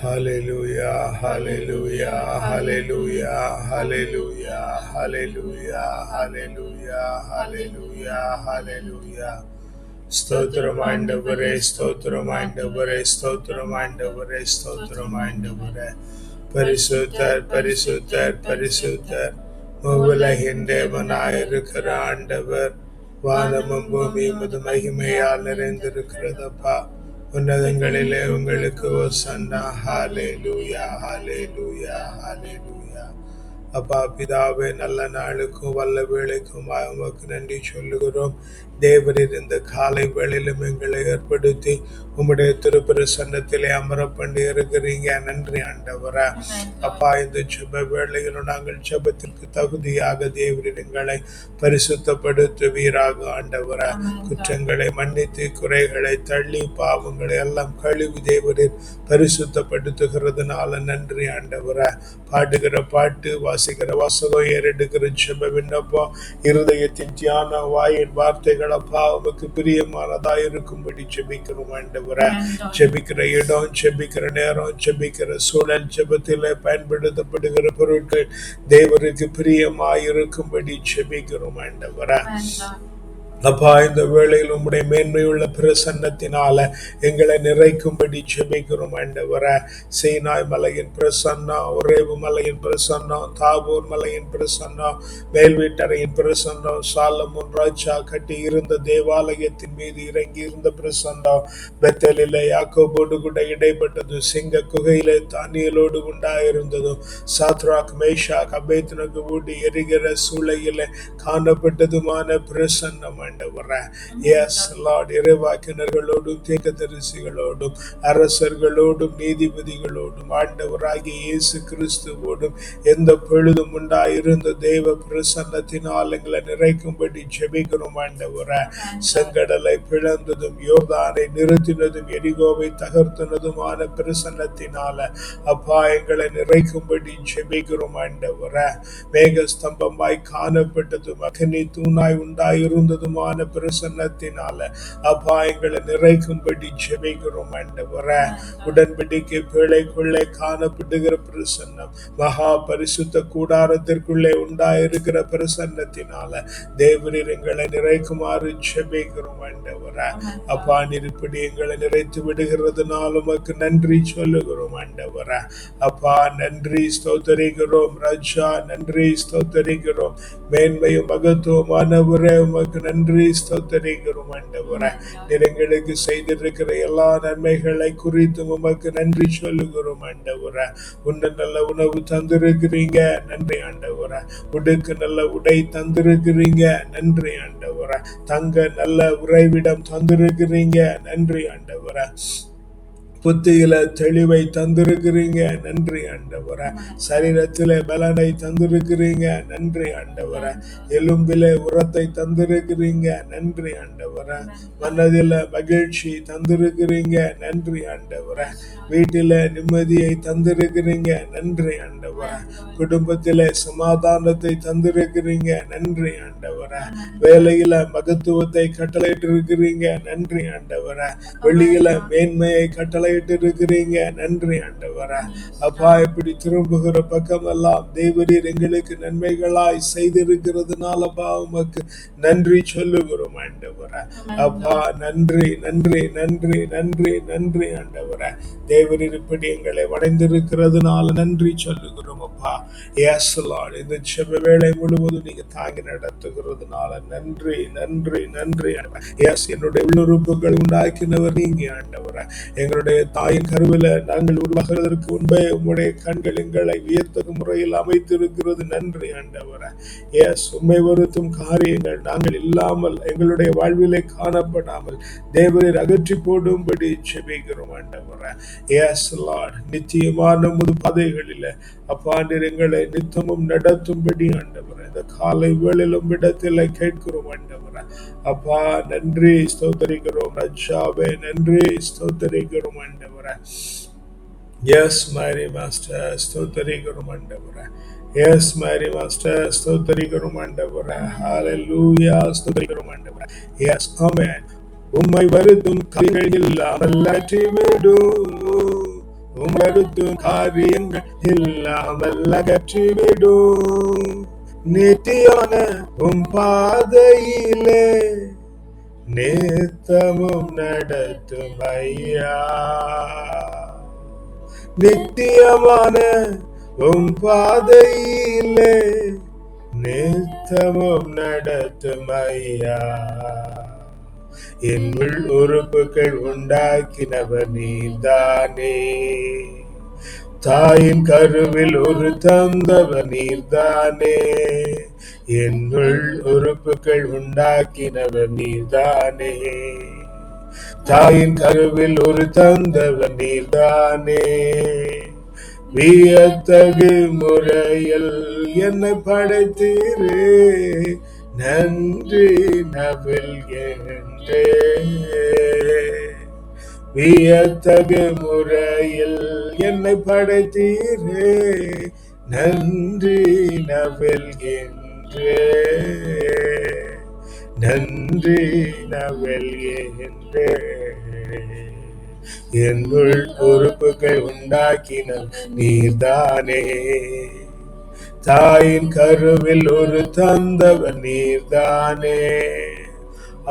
Hallelujah, hallelujah, hallelujah, hallelujah, hallelujah, hallelujah, hallelujah, hallelujah. ஸ்தோத்திரம் ஆண்டவரே, ஸ்தோத்திரம் ஆண்டவரே, ஸ்தோத்திரம் ஆண்டவரே, ஸ்தோத்திரம் ஆண்டவரே. பரிசுத்தர், பரிசுத்தர், பரிசுத்தர். உலகின் தேவனாயிருக்கிற ஆண்டவர். வானமும் பூமியும் உமது மகிமையால் நிறைந்திருக்கிறதப்பா. உன்னதங்களிலே உங்களுக்கு ஓசன்னா. ஹalleluya, ஹalleluya, ஹalleluya. அப்பா பிதாவே, நல்ல நாளுக்கும் வல்ல வேளைக்கும் உமக்கு நன்றி சொல்லுகிறோம். தேவரீர் இந்த காலை வேளையிலும் எங்களை ஏற்படுத்தி உம்முடைய திருப்பிரசன்னத்திலே அமர பண்ணி இருக்கிறீங்க. நன்றி ஆண்டவரா. அப்பா, இந்த ஜெப வேளையிலும் நாங்கள் ஜெபத்திற்கு தகுதியாக தேவரீர் எங்களை பரிசுத்தப்படுத்துவீராக ஆண்டவரா. குற்றங்களை மன்னித்து குறைகளை தள்ளி பாவங்களை எல்லாம் கழுவி தேவரீர் பரிசுத்தப்படுத்துகிறதுனால நன்றி ஆண்டவரா. பாடுகிற பாட்டு, வாசிக்கிற வாசகம், ஏறெடுக்கிற ஜெப விண்ணப்பம், இருதயத்தின் தியான வாயின் வார்த்தைகள் அப்பா உமக்கு பிரியமானதா இருக்கும்படி ஜெபிக்கிறோம் ஆண்டவரே. ஜெபிக்கிற இடம், ஜெபிக்கிற நேரம், ஜெபிக்கிற சூழல், ஜெபத்தில பயன்படுத்தப்படுகிற பொருட்கள் தேவருக்கு பிரியமாய் இருக்கும்படி ஜெபிக்கிறோம் ஆண்டவரே. அப்பா, இந்த வேளையில் உம்முடைய மேன்மையுள்ள பிரசன்னத்தினால எங்களை நிறைக்கும்படி ஜெபிக்கிறோம் ஆண்டவரே. சீனாய் மலையின் பிரசன்னம், ஒரேவு மலையின் பிரசன்னம், தாபோர் மலையின் பிரசன்னம், மேல்வீட்டரையின் பிரசன்னம், சாலமோன் ராஜா கட்டி இருந்த தேவாலயத்தின் மீது இறங்கி இருந்த பிரசன்னம், பெத்தேலிலே யாக்கோபோடு கூட இடைப்பட்டது, சிங்க குகையிலே தானியேலோடு உண்டாயிருந்ததும், சாத்ராக் மேஷாக் அபேத்நேகோ ஊடி எரிகிற சூளையிலே காணப்பட்டதுமான பிரசன்னம் ஆண்டவரே. எஸ் லார்ட், இறைவாக்கினர்களோடும் தீர்க்கதரிசிகளோடும் அரசர்களோடும் நீதிபதிகளோடும் ஆண்டவராகிய இயேசு கிறிஸ்துவோடும் எந்த பொழுதும் உண்டாயிருந்த தேவ பிரசன்னத்தினால் எங்களை நிறைக்கும்படி ஜெபிக்கிறோம் ஆண்டவரே. செங்கடலை பிளந்ததும், யோர்தானை நிறுத்தினதும், எரிகோவை தகர்த்தினதுமான பிரசன்னத்தினால அப்பா எங்களை நிறைக்கும்படி ஜெபிக்கிறோம் ஆண்டவரே. மேக ஸ்தம்பமாய் காணப்பட்டதும், அக்னி தூணாய் உண்டாயிருந்ததும் பிரசன்னத்தினால அப்பா எங்களை நிறைக்கும்படி ஜெபிக்கிறோம் ஆண்டவரே. உடன்படிக்கை பேழைக்குள்ளே காணப்படுகிற பிரசன்னம், மகா பரிசுத்த கூடாரத்திற்குள்ளே உண்டாயிருக்கிற பிரசன்னத்தினால தேவரீர் எங்களை நிறைக்குமாறு ஜெபிக்கிறோம் ஆண்டவரே. அப்பா, இப்படி எங்களை நிறைத்து விடுகிறதுனால உமக்கு நன்றி சொல்லுகிறோம் ஆண்டவரே. அப்பா, நன்றி ஸ்தோத்தரிக்கிறோம் ராஜா, நன்றி ஸ்தோத்தரிக்கிறோம். மேன்மையும் மகத்துவமானவரே உமக்கு நன்றி ஸ்தோத்தரிக்கிறோம் ஆண்டவரே. நீர் எங்களுக்கு செய்திருக்கிற எல்லா நன்மைகளை குறித்து உமக்கு நன்றி சொல்லுகிறோம் ஆண்டவரே. உன்ன நல்ல உணவு தந்திருக்கிறீங்க, நன்றி ஆண்டவரே. உடுக்கு நல்ல உடை தந்திருக்கிறீங்க, நன்றி ஆண்டவரே. தங்க நல்ல உறைவிடம் தந்திருக்கிறீங்க, நன்றி ஆண்டவரே. புத்தியில தெளிவை தந்திருக்கிறீங்க, நன்றி ஆண்டவரே. சரீரத்திலே பலனை தந்திருக்கிறீங்க, நன்றி ஆண்டவரே. எலும்பிலே உரத்தை தந்திருக்கிறீங்க, நன்றி ஆண்டவரே. மனதில மகிழ்ச்சி தந்திருக்கிறீங்க, நன்றி ஆண்டவரே. வீட்டில நிம்மதியை தந்திருக்கிறீங்க, நன்றி ஆண்டவரே. குடும்பத்திலே சமாதானத்தை தந்திருக்கிறீங்க, நன்றி ஆண்டவரே. வேலையில மகத்துவத்தை கட்டளையிட்டு இருக்கிறீங்க, நன்றி ஆண்டவரே. வெளியில மேன்மையை கட்டளை இருக்கிறீங்க, நன்றி ஆண்டவரே. அப்பா, இப்படி திரும்புகிற பக்கமெல்லாம் தேவரீர் எங்களுக்கு நன்மைகளாய் செய்திருக்கிறதுனால அப்பா உமக்கு நன்றி சொல்லுகிறோம் ஆண்டவரே. அப்பா, நன்றி நன்றி நன்றி நன்றி நன்றி ஆண்டவரே. தேவரீர் இப்படி எங்களை வளைந்திருக்கிறதுனால நன்றி சொல்லுகிறோம் அப்பா. எஸ் லார்ட், இந்த ஜெப வேளை முழுவதும் நீங்க தாங்கி நடத்துகிறதுனால நன்றி நன்றி நன்றி. எஸ், என்னுடைய உள்ளுறுப்புகள் உண்டாக்கினவர் நீங்க ஆண்டவரே. எங்களுடைய தாயின் கருவில நாங்கள் உருவாகிறதற்கு முன்பே உம்முடைய கண்கள் எங்களை வியத்தகு முறையில் அமைத்திருக்கிறது, நன்றி ஆண்டவரே. எஸ், உம்மை வருத்தும் காரியங்கள் நாங்கள் இல்லாமல் எங்களுடைய வாழ்விலே காணப்படாமல் தேவரீர் அகற்றி போடும்படி ஜெபிக்கிறோம் ஆண்டவரே. எஸ் லார்ட், நிச்சயமான முழு பாதைகளில அப்பா நீர் எங்களை நித்தமும் நடத்தும்படி ஆண்டவரே இந்த காலை வேளையிலும் இடத்தில் கேட்கிறோம் ஆண்டவரே. அப்பா, நன்றி ஸ்தோத்தரிக்கிறோம் ராஜாவே, நன்றி ஸ்தோத்தரிக்கிறோம் ஆண்டவரே. எஸ் மேரி மாஸ்டர், ஸ்தோத்தரிக்கிறோம் ஆண்டவரே. எஸ் மேரி மாஸ்டர், ஸ்தோத்தரிக்கிறோம் ஆண்டவரே. ஹalleluya, ஸ்தோத்தரிக்கிறோம் ஆண்டவரே. எஸ், ஆமென். உம்மை வருத்தும் காரியங்கள் இல்லாமல் அற்றிவிடும், உம்மை வருத்தும் காரியங்கள் இல்லாமல் அகற்றிவிடும். நித்தியான பாதையிலே நித்தமும் நடத்தும் ஐயா. நித்தியமான பாதையிலே நித்தமும் நடத்தும் ஐயா. என் உள் உறுப்புகள் உண்டாக்கினவர் நீர்தானே. தாயின் கருவில் ஒரு தந்தவர் நீர்தானே. என் உள் உறுப்புகள் உண்டாக்கினவர் நீர்தானே. தாயின் கருவில் ஒரு தந்தவர் நீர்தானே. வியத்தகு முறையில் என்னை படைத்தீரே, நன்றி நவில்கின்றே. வியத்தகு முறையில் என்னை படைத்தீரே, நன்றி நவில்கின்றே. நன்றி நவில்கின்றே. என் உள் உறுப்புகள் உண்டாக்கின நீர்தானே. தாயின் கருவில் ஒரு தந்தவர் நீர்தானே.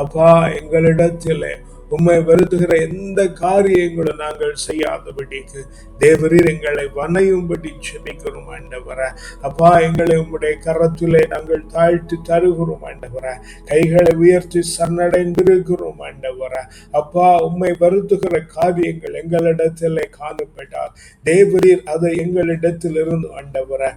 அப்பா, எங்களிடத்திலே உம்மை வருத்துகிற எந்த காரியங்களும் நாங்கள் செய்யாதபடிக்கு தேவரீர் எங்களை வணையும்படி செபிக்கிறோம் ஆண்டவரே. அப்பா, எங்களை உம்முடைய கரத்திலே நாங்கள் தாழ்த்தி தருகிறோம் ஆண்டவரே. கைகளை உயர்த்தி சரணடைந்திருக்கிறோம் ஆண்டவரே. அப்பா, உம்மை வருத்துகிற காரியங்கள் எங்களிடத்திலே காணப்பட்டால் தேவரீர் அதை எங்களிடத்தில் இருந்து ஆண்டவரே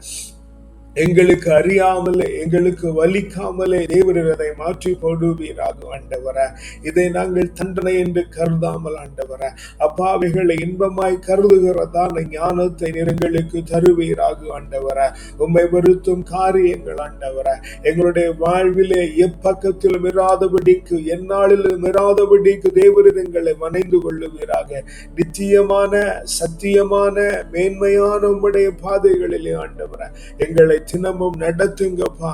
எங்களுக்கு அறியாமலே, எங்களுக்கு வலிக்காமலே தேவரீர் அதை மாற்றி போடுவீராக ஆண்டவரே. இதை நாங்கள் தண்டனை என்று கருதாமல் ஆண்டவரே, அப்பாவைகளை இன்பமாய் கருதுகிறதான ஞானத்தை எங்களுக்கு தருவீராக ஆண்டவரே. உம்மை வருத்தும் காரியங்கள் ஆண்டவரே எங்களுடைய வாழ்விலே எப்பக்கத்திலும் இராதபடிக்கு, எந்நாளிலும் இராதபடிக்கு தேவரீர் எங்களை வணைந்து கொள்ளுவீராக. நித்தியமான சத்தியமான மேன்மையான உம்முடைய பாதைகளிலே ஆண்டவரே எங்களை தினமும் நடத்துங்கப்பா.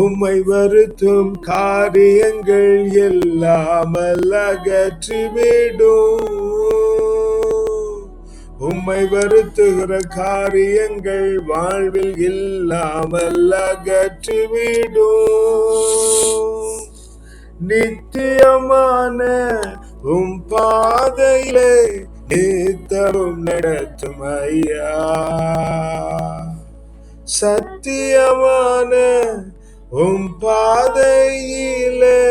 உம்மை வருத்தும் காரியங்கள் இல்லாமல் அகற்றிவிடும். உம்மை வருத்துகிற காரியங்கள் வாழ்வில் இல்லாமல் அகற்றிவிடும். நித்தியமான பாதையிலே நித்தமும் நடத்தும் ஐயா. சத்தியமான பாதையிலே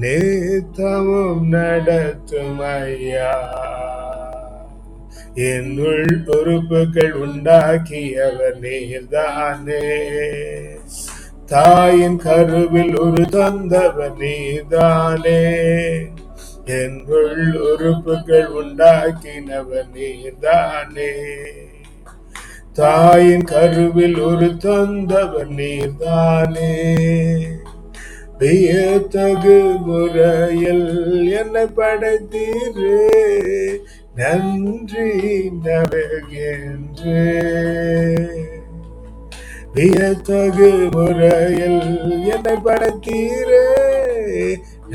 நித்தமும் நடத்தும் ஐயா. என் உள் உறுப்புகள் உண்டாக்கியவர் நீர்தானே. தாயின் கருவில் ஒரு தந்தவர் நீர்தானே. என் உள் உறுப்புகள் உண்டாக்கினவர் நீர்தானே. தாயின் கருவில் ஒரு தந்தவர் நீர்தானே. வியத்தகு முறையில் என்னை படைத்தீரே, நன்றி நவில்கின்றே. வியத்தகு முறையில் என்னை படைத்தீரே,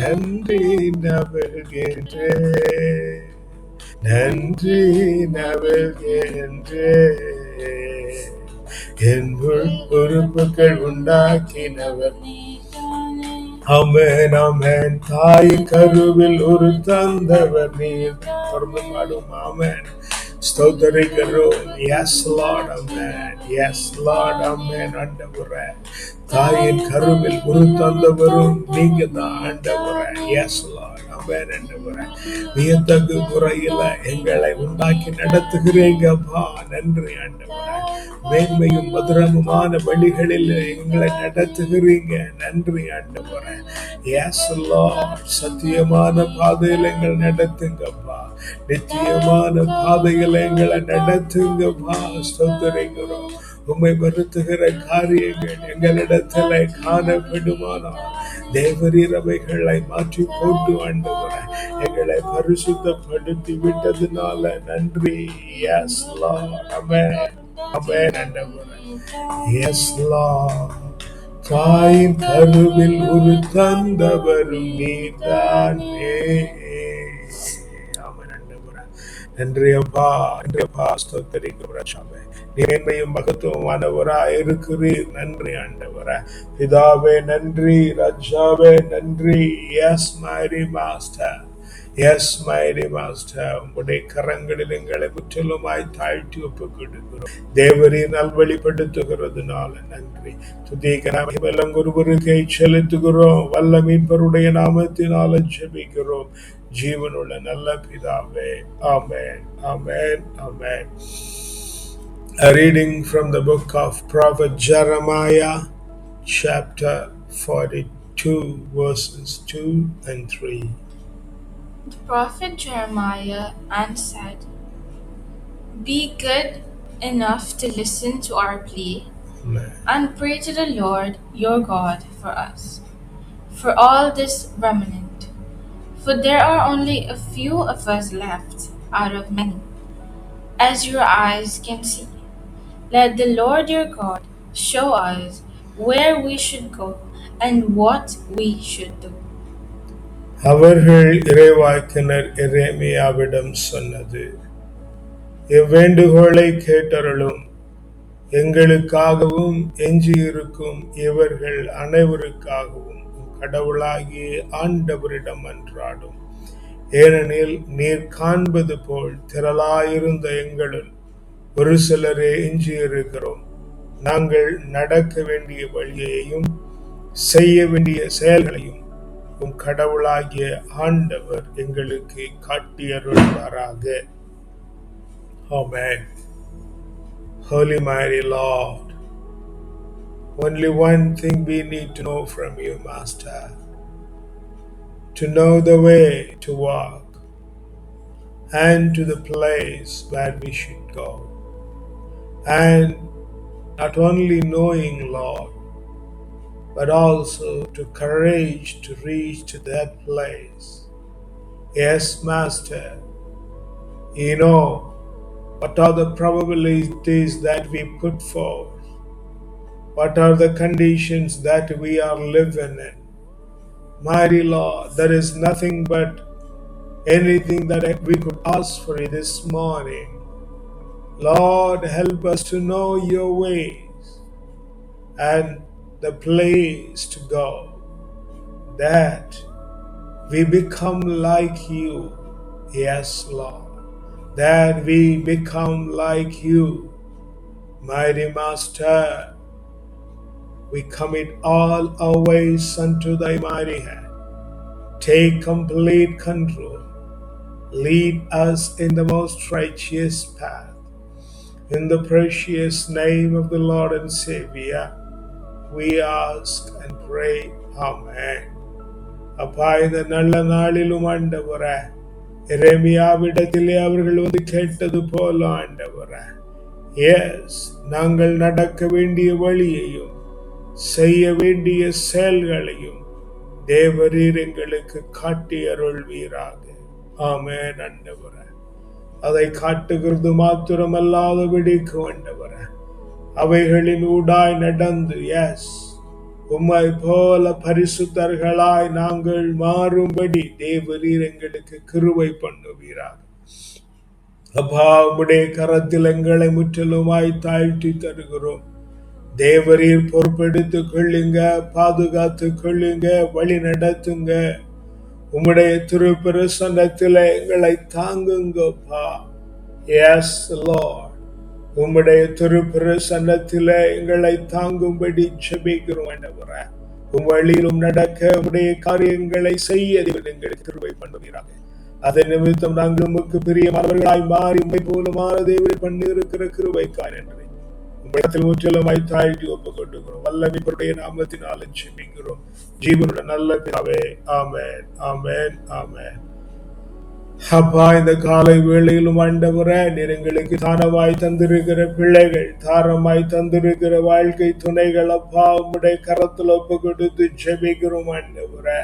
நன்றி நவில்கின்றே. நன்றி நவில்கின்றே. என் உறுப்புகள் உண்டாக்கினவர் ஆமென் ஆமென். தாயின் கருவில் ஒரு தந்தவர் நீர். தொடர்ந்து பாடும் ஆமென். ஸ்தோத்திரிக்கிறோம். எஸ் லார்ட் ஆமென். எஸ் லார்ட் ஆமென். ஆண்டவரே, தாயின் கருவில் ஒரு தந்தவரும் நீங்க தான் ஆண்டவரே. எஸ் லார்ட் ஆமென். ஆண்டவரே, வியத்தகு முறையில எங்களை உண்டாக்கி நடத்துகிறீங்கப்பா. நன்றி ஆண்டவரே. மேன்மையும் மதுரமுமான வழிகளில் எங்களை நடத்துகிறீங்க. நன்றி ஆண்டவரே. Yes lord. சத்தியமான பாதையில் எங்களை நடத்துங்கப்பா. நித்தியமான பாதையில் எங்களை நடத்துங்கப்பா. ஸ்தோத்திரிக்கிறோம். உம்மை வருத்துகிற காரியங்கள் எங்களிடத்துல காணப்படுமானால் தேவரீர் அவைகளை மாற்றி போட்டு ஆண்டவரே எங்களை பரிசுத்தப்படுத்தி விட்டதுனால நன்றி. S Lord. ஆமென் ஆமென் ஆண்டவரே. Yes lord. தாயின் கருவில் ஒரு தந்தவரும் நீர்தானே. நன்றி அப்பா, நன்றி அப்பா, ஸ்தோத்திரிக்கிறோம் ராஜாவே. மேன்மையும் மகத்துவமானவராய் இருக்கிறீர். நன்றி ஆண்டவரே. பிதாவே நன்றி, ராஜாவே நன்றி. S miry master, S miry master, உங்களுடைய கரங்களில் எங்களை முற்றிலுமாய் தாழ்த்தி ஒப்புக் கொடுக்கிறோம். தேவரை நல்வழிப்படுத்துகிறதுனால நன்றி. துதிக்கலாம் ஒருவருக்கை செலுத்துகிறோம். வல்ல மீட்பருடைய நாமத்தினால ஜெபிக்கிறோம் ஜீவனுள்ள நல்ல பிதாவே. ஆமென், ஆமென், ஆமென். A reading from the book of Prophet Jeremiah, chapter 42, verses 2 and 3. The prophet Jeremiah answered, "Be good enough to listen to our plea, Amen. and pray to the Lord your God for us, for all this remnant. For there are only a few of us left out of many, as your eyes can see. Let the Lord your God show us where we should go and what we should do." அவர்கள் இறைவாக்கினர் எரேமியாவிடம் சொன்னது, இவ்வேண்டுகோளை கேட்டருளும், எங்களுக்காகவும் எஞ்சியிருக்கும் இவர்கள் அனைவருக்காகவும் கடவுளாகிய ஆண்டவரிடம் அன்றாடும். ஏனெனில் நீர் காண்பது போல் திரளாயிருந்த எங்களுள் ஒரு சிலரே எஞ்சியிருக்கிறோம். நாங்கள் நடக்க வேண்டிய வழியையும் செய்ய வேண்டிய செயல்களையும் உம் கடவுளாகிய ஆண்டவர் எங்களுக்கு காட்டியருள்வாராக. Amen. Holy mighty Lord, only one thing we need to know from you, Master, to know the way to walk and to the place where we should go. And not only knowing, Lord, but also to courage to reach to that place. Yes, Master, you know what are the probabilities that we put forth, what are the conditions that we are living in. Mighty Lord, there is nothing but anything that we could ask for you this morning. Lord, help us to know your ways and the place to go, that we become like you. Yes, Lord, that we become like you. Mighty Master, we commit all our ways unto thy mighty hand. Take complete control. Lead us in the most righteous path. In the precious name of the Lord and Savior, we ask and pray. Amen. அப்பா, இந்த நல்ல நாளிலும் ஆண்டவரே, எரேமியாவிடத்திலே அவர்கள் வந்து கேட்டது போல ஆண்டவரே, எஸ், நாங்கள் நடக்க வேண்டிய வழியையும் செய்ய வேண்டிய செயல்களையும் தேவரீர் எங்களுக்கு காட்டி அருள்வீராக. ஆமென் ஆண்டவரே. அதை காட்டுகிறது மாத்திரமல்லாதபடிக்கு ஆண்டவரே, அவைகளின் ஊடாய் நடந்து, எஸ், உம்மை போல பரிசுத்தர்களாய் நாங்கள் மாறும்படி தேவரீர் எங்களுக்கு கிருபை பண்ணுவீராக. அப்பா, உம்முடைய கரத்தில் எங்களை முற்றிலுமாய் தாழ்த்தி தருகிறோம். தேவரீர் பொறுப்பெடுத்துக் கொள்ளுங்க, பாதுகாத்து கொள்ளுங்க, வழி நடத்துங்க. உம்முடைய திருப்பிரசன்னத்தில் எங்களை தாங்குங்கப்பா. எஸ் லார்ட், உம்முடைய திருப்பிரசன்னத்தில் எங்களை தாங்கும்படி ஜெபிக்கிறோம் ஆண்டவரே. உம் வழியிலும் நடக்க, உம்முடைய காரியங்களை செய்ய எங்களுக்கு கிருபை பண்ணுவீராக. அதை நிமித்தம் நாங்கள் உமக்கு பிரியமானவர்களாய் மாறி உம்மை போல மாற தேவரீர் பண்ணி இருக்கிற கிருபைக்காய் நன்றி. உம்மிடத்தில் முற்றிலுமாய் தாழ்த்தி ஒப்புக் கொண்டுகிறோம். வல்லமையுடைய நாமத்தினால ஜெபிக்கிறோம் ஜீவனுடைய நல்ல பிதாவே. ஆமென், ஆமென், ஆமென். அப்பா, இந்த காலை வேளையிலும் ஆண்டவரே, நீர் எங்களுக்கு தானமாய் தந்திருக்கிற பிள்ளைகள், தாரமாய் தந்திருக்கிற வாழ்க்கை துணைகள், அப்பா, உம்முடைய கரத்தில் ஒப்பு கொடுத்து ஜெபிக்கிறோம் ஆண்டவரே.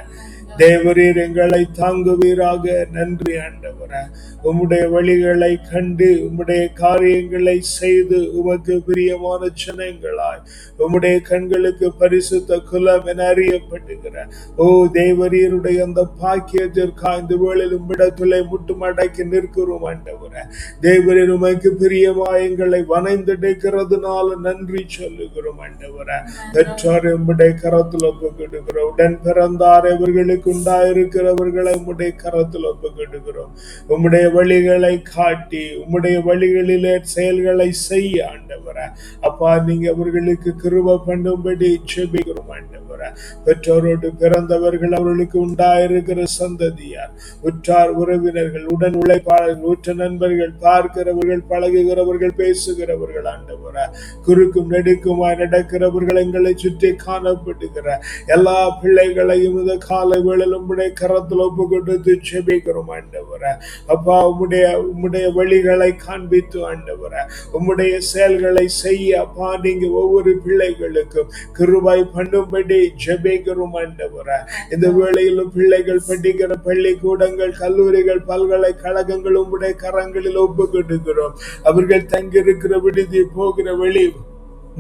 தேவரீர் எங்களை தாங்குவீராக. நன்றி ஆண்டவரே. உம்முடைய வழிகளை கண்டு உம்முடைய காரியங்களை செய்து உமக்கு பிரியமான ஜனங்களாய் உம்முடைய கண்களுக்கு பரிசுத்த குலம் என அறியப்பட்டுகிற ஓ தேவரீருடைய அந்த பாக்கியத்திற்காக இந்த வேளையில் உம்மிடத்திலே முட்டுமடக்கி நிற்கிறோம் ஆண்டவரே. தேவரே உமக்கு பிரியமா எங்களை வணைந்தெடுக்கிறதுனால நன்றி சொல்லுகிறோம் ஆண்டவரே. பெற்றோர் உம்முடைய கரத்தில் ஒப்புக்கொடுக்கிறோம். உடன் பிறந்தார் இவர்களுக்கு உண்டாயிருக்கிறவர்களை உம்முடைய கரத்தில் ஒப்புக்கொடுக்கிறோம். உம்முடைய வழிகளை காட்டி உம்முடைய வழிகளிலே செயல்களை செய்ய ஆண்டவரே. அப்பா, நீங்க அவர்களுக்கு கிருபை பண்ணும்படி ஜெபிக்கிறோம் ஆண்டவரே. பெற்றோரோடு பிறந்தவர்கள், அவர்களுக்கு உண்டாயிருக்கிற சந்ததியார், உற்றார் உறவினர்கள், உடன் உழைப்பாளர்கள், உற்ற நண்பர்கள், பார்க்கிறவர்கள், பழகுகிறவர்கள், பேசுகிறவர்கள் ஆண்டவரே. குறுக்கும் நெடுக்குமாய் நடக்கிறவர்கள், எங்களை சுற்றி காணப்படுகிற எல்லா பிள்ளைகளையும் இந்த காலை வேளையில் உம்முடைய கரத்தில் ஒப்பு கொடுத்து ஜெபிக்கிறோம் ஆண்டவரே. அப்பா, உம்முடைய வழிகளை காண்பித்து ஆண்டவரே, உம்முடைய செயல்களை செய்ய அப்பா நீங்க ஒவ்வொரு பிள்ளைகளுக்கும் கிருபை பண்ணும்படி ஜெபிக்கிறோம் ஆண்டவரே. இந்த வேளையிலும் பிள்ளைகள் படிக்கிற பள்ளிக்கூடங்கள், கல்லூரிகள், பல்கலைக்கழகங்கள் உம்முடைய கரங்களில் ஒப்பு கொடுக்கிறோம். அவர்கள் தங்கியிருக்கிற விடுதி, போகிற வழி,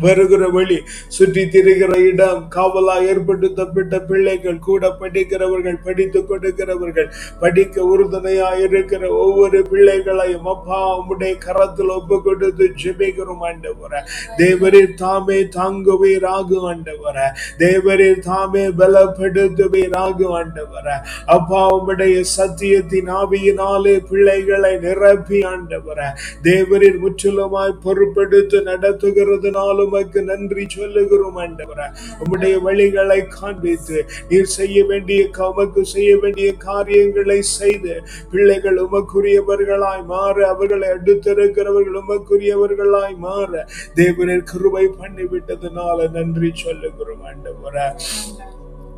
வருகிற வழி, சுற்றி திரிகிற இடம், காவலா ஏற்படுத்தப்பட்ட பிள்ளைகள், கூட படிக்கிறவர்கள், படித்துக் கொடுக்கிறவர்கள், படிக்க உறுதுணையா இருக்கிற ஒவ்வொரு பிள்ளைகளையும் அப்பா உம்முடைய கரத்தில் ஒப்பு கொடுத்து ஜெபிக்கிறோம் ஆண்டவரே. தேவரீர் தாமே தாங்குவீராக ஆண்டவரே. தேவரீர் தாமே பலப்படுத்துவீராக ஆண்டவரே. அப்பா, உம்முடைய சத்தியத்தின் ஆவியினாலே பிள்ளைகளை நிரப்பி ஆண்டவரே. தேவரீர் முற்றிலுமாய் பொறுப்பெடுத்து நடத்துகிறதுனால உமக்கு நன்றி சொல்லுகிறோம் ஆண்டவரே. உம்முடைய வழிகளை காண்பித்து நீர் செய்ய வேண்டிய உமக்கு செய்ய வேண்டிய காரியங்களை செய்து பிள்ளைகள் உமக்குரியவர்களாய் மாற, அவர்களை அடுத்திருக்கிறவர்கள் உமக்குரியவர்களாய் மாற தேவரீர் கிருபை பண்ணிவிட்டதுனால நன்றி சொல்லுகிறோம் ஆண்டவரே.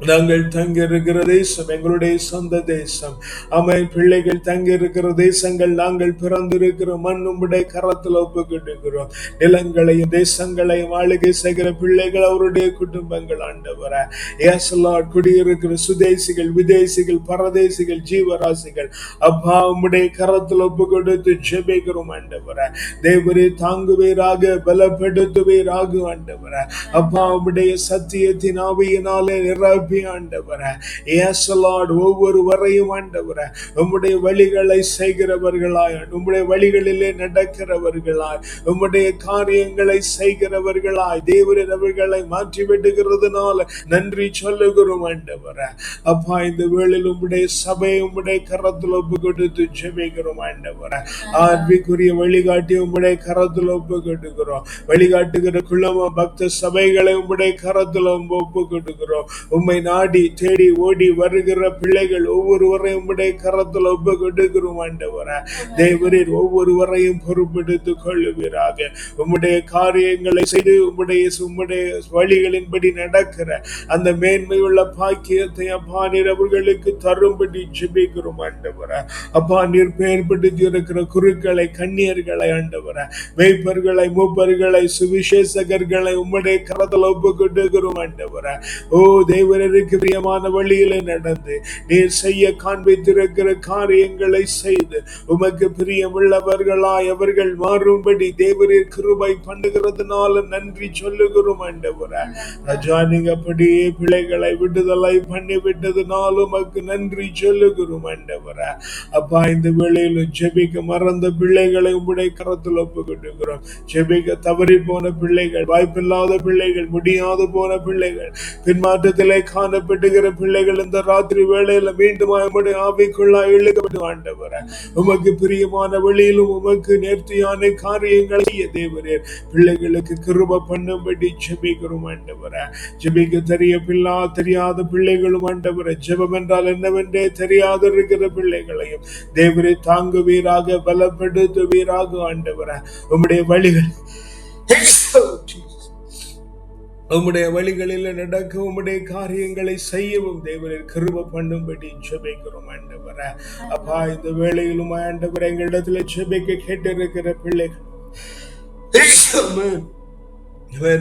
நாங்கள் தங்கியிருக்கிற தேசம் எங்களுடைய சொந்த தேசம். அமை பிள்ளைகள் தங்கியிருக்கிற தேசங்கள், நாங்கள் பிறந்திருக்கிற மண் உம்முடைய கரத்தில் ஒப்புக்கொடுக்கிறோம். நிலங்களையும் தேசங்களையும் ஆளுகை செய்கிற பிள்ளைகள், அவருடைய குடும்பங்கள் ஆண்டவரே. எஸ் லார்ட், குடியிருக்கிற சுதேசிகள், விதேசிகள், பரதேசிகள், ஜீவராசிகள் அப்பா உம்முடைய கரத்தில் ஒப்புக்கொடுத்து ஜெபிக்கிறோம் ஆண்டவரே. தேவரே தாங்குவீராக, பலப்படுத்துவீராக ஆண்டவரே. அப்பா உம்முடைய சத்தியத்தின் ஆவியினாலே நிரப்பி ஆண்டவரே. எஸ் லார்ட், ஒவ்வொருவரையும் ஆண்டவரே உம்முடைய வழிகளை செய்கிறவர்களாய், உம்முடைய வழிகளிலே நடக்கிறவர்களாய், உம்முடைய காரியங்களை செய்கிறவர்களாய் தேவரீர் அவர்களை மாற்றி விடுகிறதுனால நன்றி சொல்லுகிறோம் ஆண்டவரே. அப்பா, இந்த வேளையில் உம்முடைய சபையை உம்முடைய கரத்தில் ஒப்பு கொடுத்து ஜெபிக்கிறோம் ஆண்டவரே. ஆர்விக்குரிய வழிகாட்டி உம்முடைய கரத்தில் ஒப்பு கொடுக்கிறோம். வழிகாட்டுகிற குழும பக்த சபைகளை உம்முடைய கரத்தில் ஒப்பு கொடுக்கிறோம். உம்மை நாடி தேடி ஓடி வருகிற பிள்ளைகள் ஒவ்வொருவரையும் உம்முடைய கரத்தில் ஒப்பு கொடுக்கிறோம் ஆண்டவரே. தேவரீர் ஒவ்வொருவரையும் பொறுப்பெடுத்துக் கொள்ளுவீராக. உம்முடைய காரியங்களை செய்து உம்முடைய வழிகளின்படி நடக்கிற அந்த மேன்மையுள்ள பாக்கியத்தை அப்பா நீர் அவர்களுக்கு தரும்படி ஜெபிக்கிறோம் ஆண்டவரே. அப்பா, நீர் பெயர்படுத்தி இருக்கிற குருக்களை, கன்னியர்களை ஆண்டவரே, மேய்ப்பர்களை, மூப்பர்களை, சுவிசேஷகர்களை உம்முடைய கரத்தில் ஒப்பு கொடுக்கிறோம் ஆண்டவரே. ஓ தேவருக்கு பிரியமான வழியிலே நடந்து நீர் செய்ய காண்பித்திருக்கிற காரியங்களை செய்து உமக்கு பிரியமுள்ளவர்களாய் அவர்கள் மாறும்படி தேவரீர் கிருபை பண்ணுகிறதுனால நன்றி சொல்லுகிறோம் ஆண்டவரே. ராஜா, நீங்க அப்படியே பிள்ளைகளை விடுதலை பண்ணி விட்டதுனால உமக்கு நன்றி சொல்லுகிறோம் ஆண்டவரே. அப்பா, இந்த வேளையில் ஜெபிக்க மறந்த பிள்ளைகளை உம்முடைய கரத்தில் ஒப்பு கொடுக்கிறோம். ஜெபிக்க தவறி போன பிள்ளைகள், வாய்ப்பில்லாத பிள்ளைகள், முடியாது போன பிள்ளைகள், பின்மாற்றத்திலே காணப்படுகிற பிள்ளைகள் இந்த ராத்திரி வேளையில மீண்டும் உம்முடைய ஆவிக்குள்ளாய் இழுக்கப்பட்டு ஆண்டவரே உமக்கு பிரியமான வழியிலும் உமக்கு நேர்த்தியான காரியங்களை செய்ய தேவரே பிள்ளைகளுக்கு கிருபை பண்ணும்படி ஜெபிக்கிறோம் ஆண்டவரே. ஜெபிக்க தெரியாத பிள்ளைகளும் ஆண்டவரே, ஜெபம் என்றால் என்னவென்றே தெரியாத இருக்கிற பிள்ளைகளையும் தேவரே தாங்குவீராக, பலப்படுத்துவீராக ஆண்டவரே. உம்முடைய வழிகள் உம்முடைய வழிகளில் நடக்க, உம்முடைய காரியங்களை செய்யவும் தேவரே கிருபை பண்ணும்படி ஜெபிக்கிறோம் ஆண்டவரே. அப்பா, இந்த வேளையிலும் ஆண்டவரே எங்களிடத்துல ஜெபிக்க கேட்டிருக்கிற பிள்ளைகள்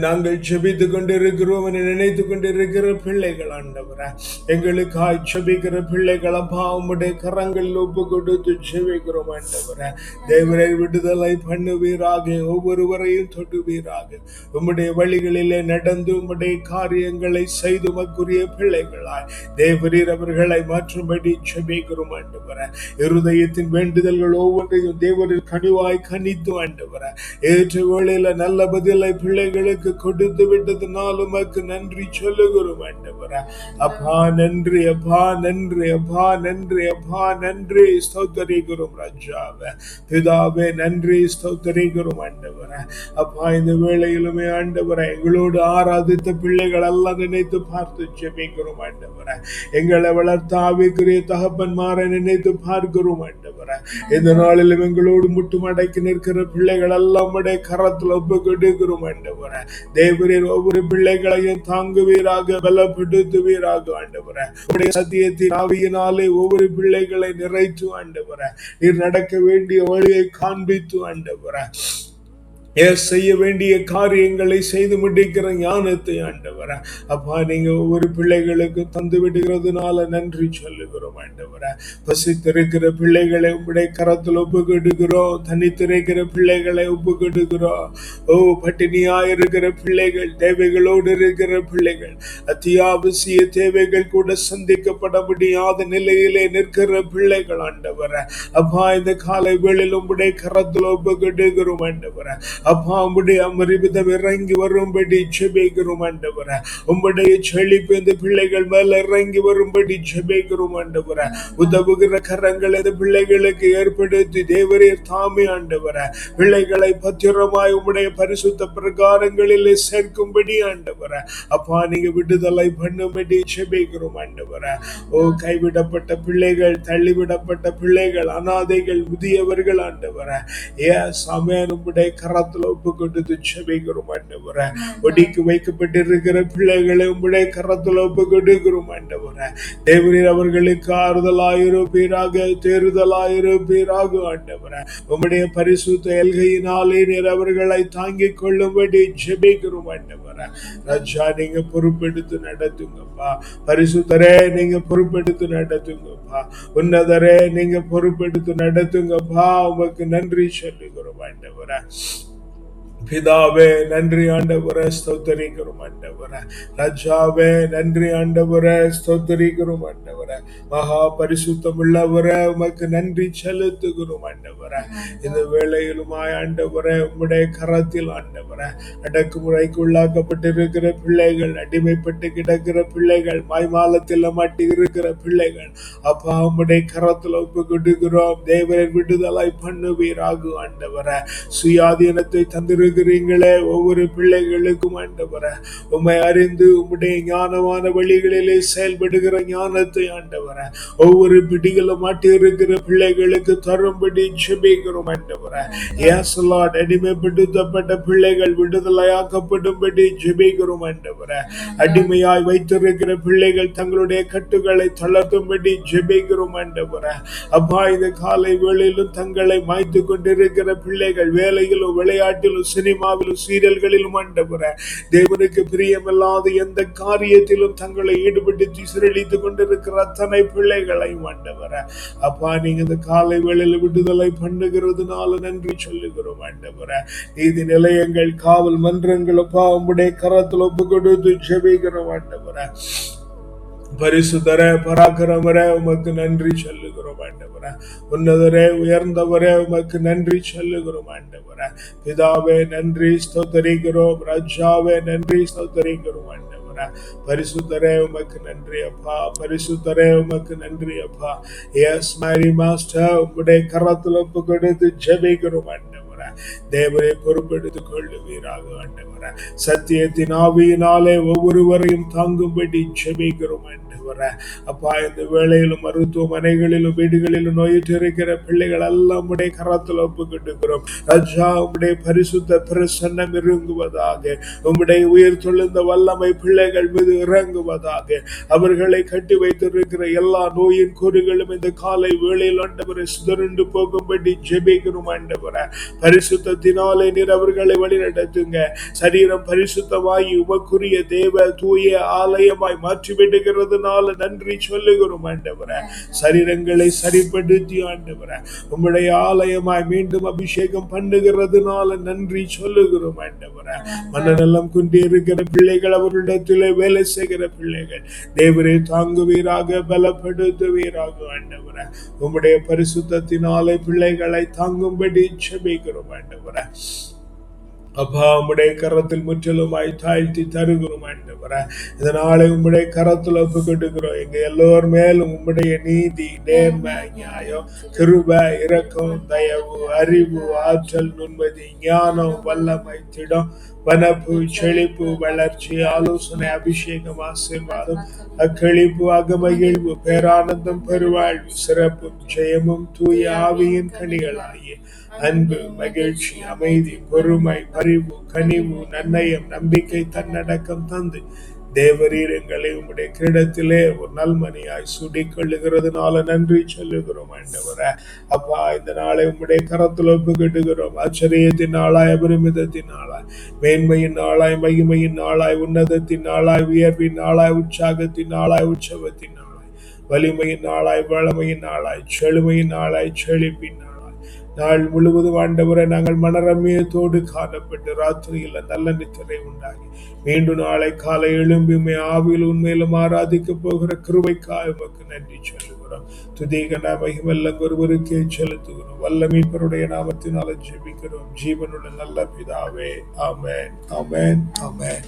நாங்கள் ஜெபித்துக் கொண்டிருக்கிறோம் என நினைத்துக் கொண்டிருக்கிற பிள்ளைகள் ஆண்டவரே, எங்களுக்காய் ஜெபிக்கிற பிள்ளைகள் அப்பா உம்முடைய கரங்களில் ஒப்பு கொடுத்து ஜெபிக்கிறோம் ஆண்டவரே. தேவரை விடுதலை பண்ணுவீராக, ஒவ்வொருவரையும் தொடுவீராக. உம்முடைய வழிகளிலே நடந்து உம்முடைய காரியங்களை செய்து உமக்குரிய பிள்ளைகளாய் தேவரீர் அவர்களை மாற்றும்படி ஜெபிக்கிறோம் ஆண்டவரே. இருதயத்தின் வேண்டுதல்கள் ஒவ்வொன்றையும் தேவரில் கனிவாய் கனித்து ஆண்டவரே, ஏற்ற வேளையில நல்ல பதிலை பிள்ளைகளுக்கு கொடுத்து விட்டதுனால் உமக்கு நன்றி சொல்லுகிறோம் ஆண்டவரே. அப்பா நன்றி, அப்பா நன்றி, அப்பா நன்றி, அப்பா நன்றி. ஸ்தோத்திரிக்கிறோம் ராஜாவே, பிதாவே நன்றி, ஸ்தோத்திரிக்கிறோம் ஆண்டவரே. அப்பா இந்த வேளையிலுமே ஆண்டவரே எங்களோடு ஆராதித்த பிள்ளைகள் எல்லாம் நினைத்து பார்த்து ஜெபிக்கிறோம் ஆண்டவரே. எங்களை வளர்த்த ஆவிக்குரிய தகப்பன்மாரை நினைத்து பார்க்கிறோம் ஆண்டவரே. இந்த நாளிலும் எங்களோடு முட்டுமடக்கி நிற்கிற பிள்ளைகள் எல்லாம் உம்முடைய கரத்தில் ஒப்பு கொடுக்கிறோம் ஆண்டவரே. தேவரீர் ஒவ்வொரு பிள்ளைகளையும் தாங்குவீராக, பலப்படுத்துவீராக ஆண்டவரே. உம்முடைய சத்தியத்தின் ஆவியினாலே ஒவ்வொரு பிள்ளைகளை நிறைத்து ஆண்டவரே, நீர் நடக்க வேண்டிய வழியை காண்பித்து ஆண்டவரே, செய்ய வேண்டிய காரியங்களை செய்து முடிக்கிற ஞானத்தை ஆண்டவரே அப்பா நீங்க ஒவ்வொரு பிள்ளைகளுக்கு தந்து விடுகிறதுனால நன்றி சொல்லுகிறோம் ஆண்டவரே. பசித்திருக்கிற பிள்ளைகளை உங்களுடைய கரத்தில் ஒப்பு கொடுக்கிறோம், தனித்திருக்கிற பிள்ளைகளை ஒப்பு கொடுக்கிறோம். பட்டினியா இருக்கிற பிள்ளைகள், தேவைகளோடு இருக்கிற பிள்ளைகள், அத்தியாவசிய தேவைகள் கூட சந்திக்கப்பட முடியாத நிலையிலே நிற்கிற பிள்ளைகள் ஆண்டவரே அப்பா இந்த காலை வேளையில் உங்களுடைய கரத்தில் ஒப்பு கொடுக்கிறோம் ஆண்டவரே. அப்பா உம்முடைய அமரிவிதம் இறங்கி வரும்படி ஜெபிக்கிறோம் ஆண்டவரே. உம்முடைய செழிப்பு இந்த பிள்ளைகள் மேல இறங்கி வரும்படி ஜெபிக்கிறோம் ஆண்டவரே. உதவுகிற கரங்கள் இந்த பிள்ளைகளுக்கு ஏற்படுத்தி தேவரீர் தாமே ஆண்டவரே பிள்ளைகளை பத்திரமாய் உம்முடைய பரிசுத்த பிரகாரங்களிலே சேர்க்கும்படி ஆண்டவரே அப்பா நீங்க விடுதலை பண்ணும்படி ஜெபிக்கிறோம் ஆண்டவரே. கைவிடப்பட்ட பிள்ளைகள், தள்ளிவிடப்பட்ட பிள்ளைகள், அனாதைகள், முதியவர்கள் ஆண்டவரே உம்முடைய கரத்தில் ஒப்பு கொடுத்து ஜெபிக்கிறோம் ஆண்டவரே. ஒடுக்கி வைக்கப்பட்டிருக்கிற பிள்ளைகளை உம்முடைய கரத்தில் ஒப்பு கொடுக்கிறோம் ஆண்டவரே. தேவரீர் அவர்களுக்கு ஆறுதலாயிருப்பீராக, தேறுதலாயிருப்பீராக ஆண்டவரே. உம்முடைய பரிசுத்த எல்கையினாலே நீர் அவர்களை தாங்கிக் கொள்ளும்படி ஜெபிக்கிறோம் ஆண்டவரே. ராஜா நீங்க பொறுப்பெடுத்து நடத்துங்கப்பா. பரிசுத்தரே நீங்க பொறுப்பெடுத்து நடத்துங்கப்பா. உன்னதரே நீங்க பொறுப்பெடுத்து நடத்துங்கப்பா. உமக்கு நன்றி சொல்லுகிறோம் ஆண்டவரே. பிதாவே நன்றி ஆண்டவரே, ஸ்தோத்திரிக்கிறோம் ஆண்டவரே. ராஜாவே நன்றி ஆண்டவரே, ஸ்தோத்திரிக்கிறோம் ஆண்டவரே. மகா பரிசுத்தம் உள்ளவரே உமக்கு நன்றி செலுத்துகிறோம் ஆண்டவரே. இந்த வேளையிலுமாய் ஆண்டவரே உம்முடைய கரத்தில் ஆண்டவரே அடக்குமுறைக்கு உள்ளாக்கப்பட்டிருக்கிற பிள்ளைகள், அடிமைப்பட்டு கிடக்கிற பிள்ளைகள், மாய்மாலத்தில் மாட்டி இருக்கிற பிள்ளைகள் அப்பா உம்முடைய கரத்தில் ஒப்பு கொடுக்கிறோம். தேவரை விடுதலை பண்ணுவீராக ஆண்டவரே. சுயாதீனத்தை தந்திருக்கிறீங்களே ஒவ்வொரு பிள்ளைகளுக்கும் ஆண்டவரே உம்மை அறிந்து உம்முடைய ஞானமான வழிகளிலே செயல்படுகிற ஞானத்தை ஆண்டவரே ஒவ்வொரு பிடிகளும் மாட்டி இருக்கிற பிள்ளைகளுக்கு தரும்படி ஜெபிக்கிறோம் ஆண்டவரே. எஸ் லார்ட், அடிமைப்படுத்தப்பட்ட பிள்ளைகள் விடுதலையாக்கப்படும்படி ஜெபிக்கிறோம் ஆண்டவரே. அடிமையாய் வைத்திருக்கிற பிள்ளைகள் தங்களுடைய கட்டுகளை தளர்த்தும்படி ஜெபிக்கிறோம் ஆண்டவரே. அப்பா இந்த காலை வேளையிலும் தங்களை மாய்த்து கொண்டிருக்கிற பிள்ளைகள் வேலையிலும் விளையாட்டிலும் சினிமாவிலும் சீரியல்களிலும் ஆண்டவரே தேவனுக்கு பிரியமில்லாத எந்த காரியத்திலும் தங்களை ஈடுபடுத்தி சிரளித்துக் கொண்டிருக்கிற அத்தனை பிள்ளைகளை ஆண்டவரே அப்பா நீங்க இந்த காலை வேளையில் விடுதலை பண்ணுகிறதுனால நன்றி சொல்லுகிறோம் ஆண்டவரே. நீதி நிலையங்கள், காவல் மன்றங்கள் அப்பா உம்முடைய கரத்தில் ஒப்பு கொடுத்து ஜெபிக்கிறோம் ஆண்டவரே. பரிசுத்தரே, பராக்கிரமரே உமக்கு நன்றி சொல்லுகிறோம் ஆண்டவரே. உன்னதரே, உயர்ந்தவரே உமக்கு நன்றி சொல்லுகிறோம் ஆண்டவரே. பிதாவே நன்றி ஸ்தோத்திரிக்கிறோம். ராஜாவே நன்றி ஸ்தோத்திரிக்கிறோம் ஆண்டவரே. பரிசுத்தரே உமக்கு நன்றி அப்பா. பரிசுத்தரே உமக்கு நன்றி அப்பா. எஸ் மேரி மாஸ்டர் உம்முடைய கரத்தில் ஒப்பு கொடுத்து ஜெபிக்கிறோம் ஆண்டவரே. தேவரை பொறுப்பெடுத்துக் கொள்ளுவீராக ஆண்டவரே. சத்தியத்தின் ஆவியினாலே ஒவ்வொருவரையும் தாங்கும்படி ஜெபிக்கிறோம் ஆண்டவரே. அப்பா இந்த வேளையிலும் மருத்துவமனைகளிலும் வீடுகளிலும் நோயிட்டு இருக்கிற பிள்ளைகள் எல்லாம் உடைய கரத்தில் ஒப்பு கொடுக்கிறோம். ராஜா உம்முடைய பரிசுத்த பிரசன்னம் இறங்குவதாக. உம்முடைய உயிர் தொழுந்த வல்லமை பிள்ளைகள் மீது இறங்குவதாக. அவர்களை கட்டி வைத்திருக்கிற எல்லா நோயின் கூறுகளும் இந்த காலை வேளையில் ஆண்டவரை சிதறண்டு போகும்படி ஜெபிக்கிறோம் ஆண்டவரே. பரிசுத்தத்தினாலே நீர் அவர்களை வழிநடத்துங்க. சரீரம் பரிசுத்தமாய் உமக்குரிய தேவ தூய ஆலயமாய் மாற்றிவிடுகிறதுனால நன்றி சொல்லுகிறோம் ஆண்டவரே. சரீரங்களை சரிப்படுத்தி ஆண்டவரே உம்முடைய ஆலயமாய் மீண்டும் அபிஷேகம் பண்ணுகிறதுனால நன்றி சொல்லுகிறோம் ஆண்டவரே. மனநலம் குன்றி இருக்கிற பிள்ளைகள், அவர்களிடத்திலே வேலை செய்கிற பிள்ளைகள் தேவரே தாங்குவீராக, பலப்படுத்துவீராக ஆண்டவரே. உம்முடைய பரிசுத்தத்தினாலே பிள்ளைகளை தாங்கும்படி ஜெபிக்கிறோம் ஆண்டவரே. அப்பா உம்முடைய கரத்தில் முற்றிலுமாய் தாழ்த்தி தருகிறோம் ஆண்டவரே. இதனாலே உம்முடைய கரத்தில் ஒப்பு கொடுக்கிறோம். எங்க எல்லோர் மேலும் உம்முடைய நீதி, நேர்மை, நியாயம், கிருபை, இரக்கம், தயவு, அறிவு, ஆற்றல், நுண்மதி, ஞானம், வல்லமை, திடம், வனப்பு, செழிப்பு, வளர்ச்சி, ஆலோசனை, அபிஷேகம், ஆசீர்வாதம், அக்களிப்பு, அகமகிழ்வு, பேரானந்தம், பெருவாழ்வு, சிறப்பும் ஜெயமும் தூய ஆவியின் கனிகளாகிய அன்பு, மகிழ்ச்சி, அமைதி, பொறுமை, பரிவு, கனிவு, நன்னயம், நம்பிக்கை, தன்னடக்கம் தந்து தேவரீர் எங்களை உம்முடைய கிரீடத்திலே ஒரு நல்மணியாய் சுடிக்கொள்ளுகிறதுனால நன்றி சொல்லுகிறோம் ஆண்டவரே. அப்பா இந்த நாளை உம்முடைய கரத்தில் ஒப்புக்கிட்டுகிறோம். ஆச்சரியத்தின் நாளாய், அபரிமிதத்தின் நாளாய், மேன்மையின் நாளாய், மகிமையின் நாளாய், உன்னதத்தின் நாளாய், உயர்வின் நாளாய், உற்சாகத்தின் நாளாய், உற்சவத்தின் நாளாய், வலிமையின் நாளாய், வளமையின் நாளாய், செழுமையின் நாளாய், செழிப்பின் நாளாய், நாள் முழுவதும் ஆண்டவரை நாங்கள் மனரம்யத்தோடு காணப்பட்டு ராத்திரியில் நல்ல நித்திரை உண்டாகி மீண்டும் நாளை காலை எழும்பி ஆவியில் உண்மையிலும் ஆராதிக்க போகிற கிருபைக்காய் உமக்கு நன்றி சொல்லுகிறோம். துதிகன மகிமெல்லாம் ஒருவருக்கே செலுத்துகிறோம். வல்ல மீட்பருடைய நாமத்தினால ஜெபிக்கிறோம் ஜீவனுள்ள நல்ல பிதாவே. ஆமென், ஆமென், ஆமென்.